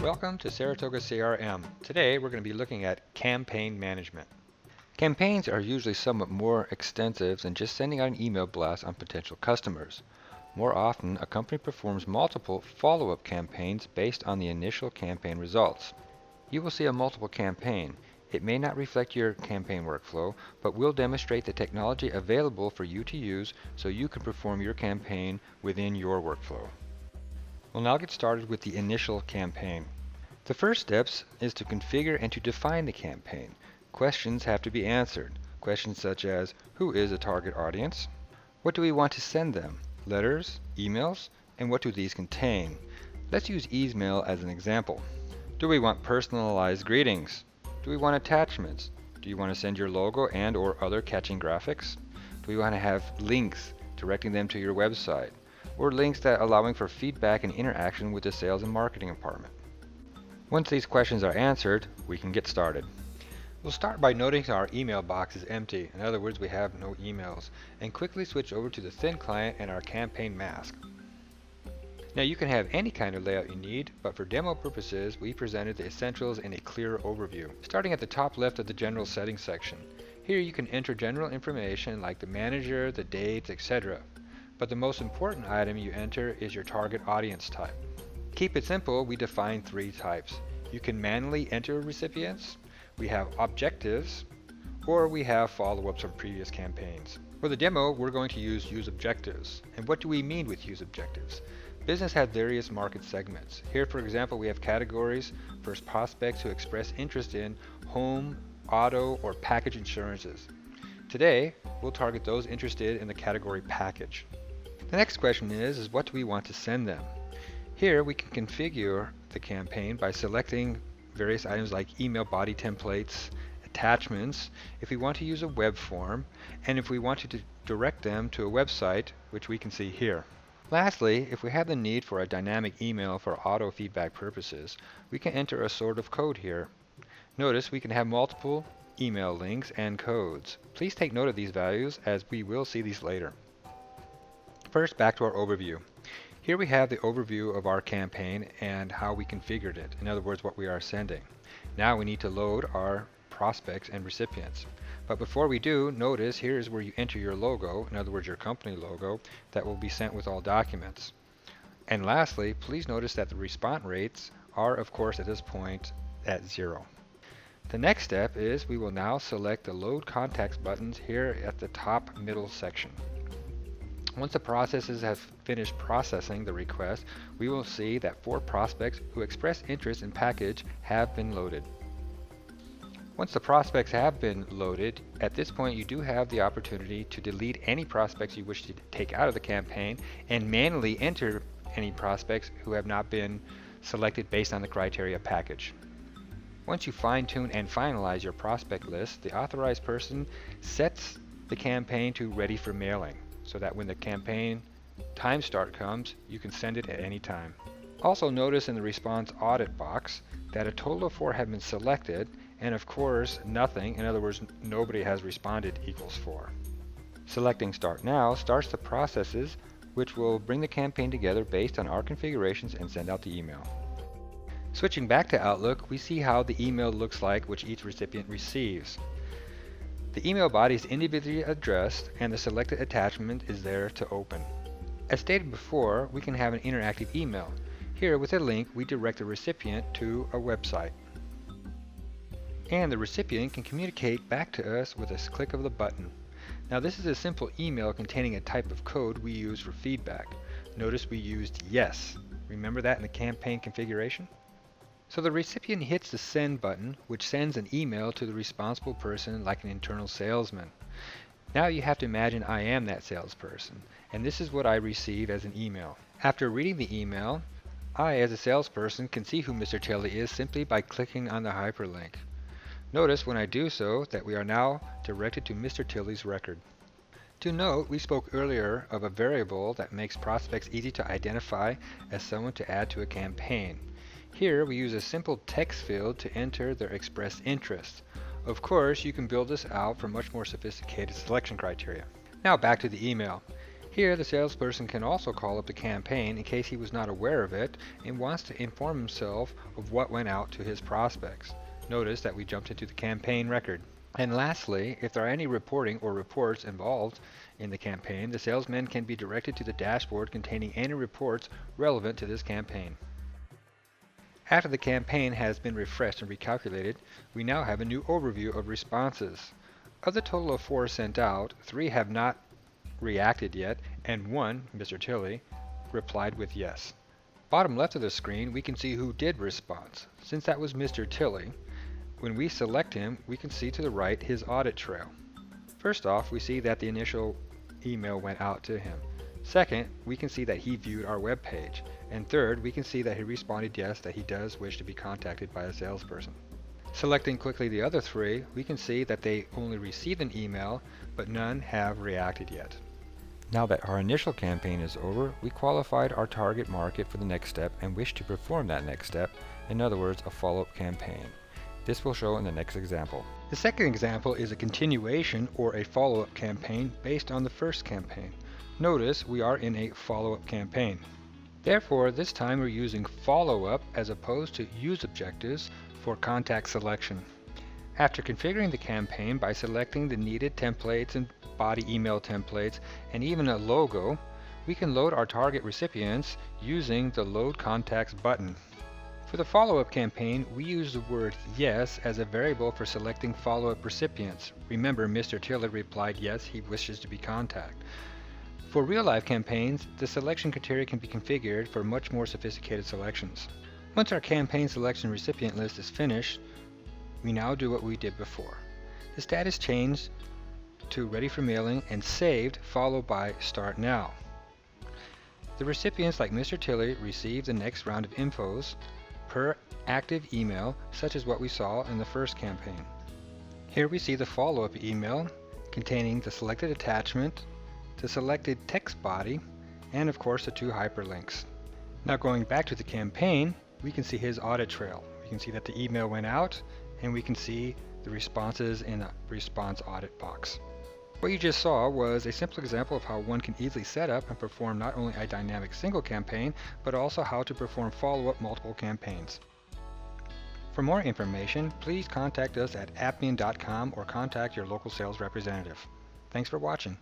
Welcome to Saratoga CRM. Today we're going to be looking at campaign management. Campaigns are usually somewhat more extensive than just sending out an email blast on potential customers. More often, a company performs multiple follow-up campaigns based on the initial campaign results. You will see a multiple campaign. It may not reflect your campaign workflow, but will demonstrate the technology available for you to use so you can perform your campaign within your workflow. We'll now get started with the initial campaign. The first steps is to configure and to define the campaign. Questions have to be answered. Questions such as, who is a target audience? What do we want to send them? Letters, emails, and what do these contain? Let's use email as an example. Do we want personalized greetings? Do we want attachments? Do you want to send your logo and or other catching graphics? Do we want to have links directing them to your website? Or links that allowing for feedback and interaction with the sales and marketing department? Once these questions are answered, we can get started. We'll start by noting our email box is empty. In other words, we have no emails, and quickly switch over to the thin client and our campaign mask. Now you can have any kind of layout you need, but for demo purposes, we presented the essentials in a clear overview. Starting at the top left of the general settings section. Here you can enter general information like the manager, the dates, etc. But the most important item you enter is your target audience type. Keep it simple, we define three types. You can manually enter recipients, we have objectives, or we have follow-ups from previous campaigns. For the demo, we're going to use objectives. And what do we mean with use objectives? Business has various market segments. Here, for example, we have categories for prospects who express interest in home, auto, or package insurances. Today, we'll target those interested in the category package. The next question is what do we want to send them? Here we can configure the campaign by selecting various items like email body templates, attachments, if we want to use a web form, and if we wanted to direct them to a website, which we can see here. Lastly, if we have the need for a dynamic email for auto feedback purposes, we can enter a sort of code here. Notice we can have multiple email links and codes. Please take note of these values as we will see these later. First, back to our overview. Here we have the overview of our campaign and how we configured it, in other words, what we are sending. Now we need to load our prospects and recipients. But before we do, notice here is where you enter your logo, in other words, your company logo, that will be sent with all documents. And lastly, please notice that the response rates are, of course, at this point at 0. The next step is we will now select the Load Contacts buttons here at the top middle section. Once the processes have finished processing the request, we will see that 4 prospects who express interest in package have been loaded. Once the prospects have been loaded, at this point you do have the opportunity to delete any prospects you wish to take out of the campaign and manually enter any prospects who have not been selected based on the criteria package. Once you fine-tune and finalize your prospect list, the authorized person sets the campaign to ready for mailing, so that when the campaign time start comes, you can send it at any time. Also notice in the response audit box that a total of 4 have been selected, and of course nothing, in other words nobody has responded, equals 4. Selecting Start Now starts the processes which will bring the campaign together based on our configurations and send out the email. Switching back to Outlook, we see how the email looks like which each recipient receives. The email body is individually addressed and the selected attachment is there to open. As stated before, we can have an interactive email. Here with a link, we direct the recipient to a website. And the recipient can communicate back to us with a click of the button. Now this is a simple email containing a type of code we use for feedback. Notice we used yes. Remember that in the campaign configuration? So the recipient hits the send button, which sends an email to the responsible person like an internal salesman. Now you have to imagine I am that salesperson, and this is what I receive as an email. After reading the email, I as a salesperson can see who Mr. Tilley is simply by clicking on the hyperlink. Notice when I do so that we are now directed to Mr. Tilley's record. To note, we spoke earlier of a variable that makes prospects easy to identify as someone to add to a campaign. Here we use a simple text field to enter their expressed interest. Of course, you can build this out for much more sophisticated selection criteria. Now back to the email. Here, the salesperson can also call up the campaign in case he was not aware of it and wants to inform himself of what went out to his prospects. Notice that we jumped into the campaign record. And lastly, if there are any reporting or reports involved in the campaign, the salesman can be directed to the dashboard containing any reports relevant to this campaign. After the campaign has been refreshed and recalculated, we now have a new overview of responses. Of the total of 4 sent out, 3 have not reacted yet, and 1, Mr. Tilley, replied with yes. Bottom left of the screen, we can see who did respond. Since that was Mr. Tilley, when we select him, we can see to the right his audit trail. First off, we see that the initial email went out to him. Second, we can see that he viewed our web page. And third, we can see that he responded yes, that he does wish to be contacted by a salesperson. Selecting quickly the other 3, we can see that they only received an email, but none have reacted yet. Now that our initial campaign is over, we qualified our target market for the next step and wish to perform that next step, in other words, a follow-up campaign. This will show in the next example. The second example is a continuation or a follow-up campaign based on the first campaign. Notice we are in a follow-up campaign. Therefore, this time we're using follow-up as opposed to use objectives for contact selection. After configuring the campaign by selecting the needed templates and body email templates and even a logo, we can load our target recipients using the Load Contacts button. For the follow-up campaign, we use the word yes as a variable for selecting follow-up recipients. Remember, Mr. Tilley replied yes, he wishes to be contacted. For real-life campaigns, the selection criteria can be configured for much more sophisticated selections. Once our campaign selection recipient list is finished, we now do what we did before. The status changed to ready for mailing and saved, followed by start now. The recipients like Mr. Tilley receive the next round of infos per active email, such as what we saw in the first campaign. Here we see the follow-up email containing the selected attachment, the selected text body, and of course the 2 hyperlinks. Now going back to the campaign, we can see his audit trail. We can see that the email went out, and we can see the responses in the response audit box. What you just saw was a simple example of how one can easily set up and perform not only a dynamic single campaign, but also how to perform follow-up multiple campaigns. For more information, please contact us at appian.com or contact your local sales representative. Thanks for watching.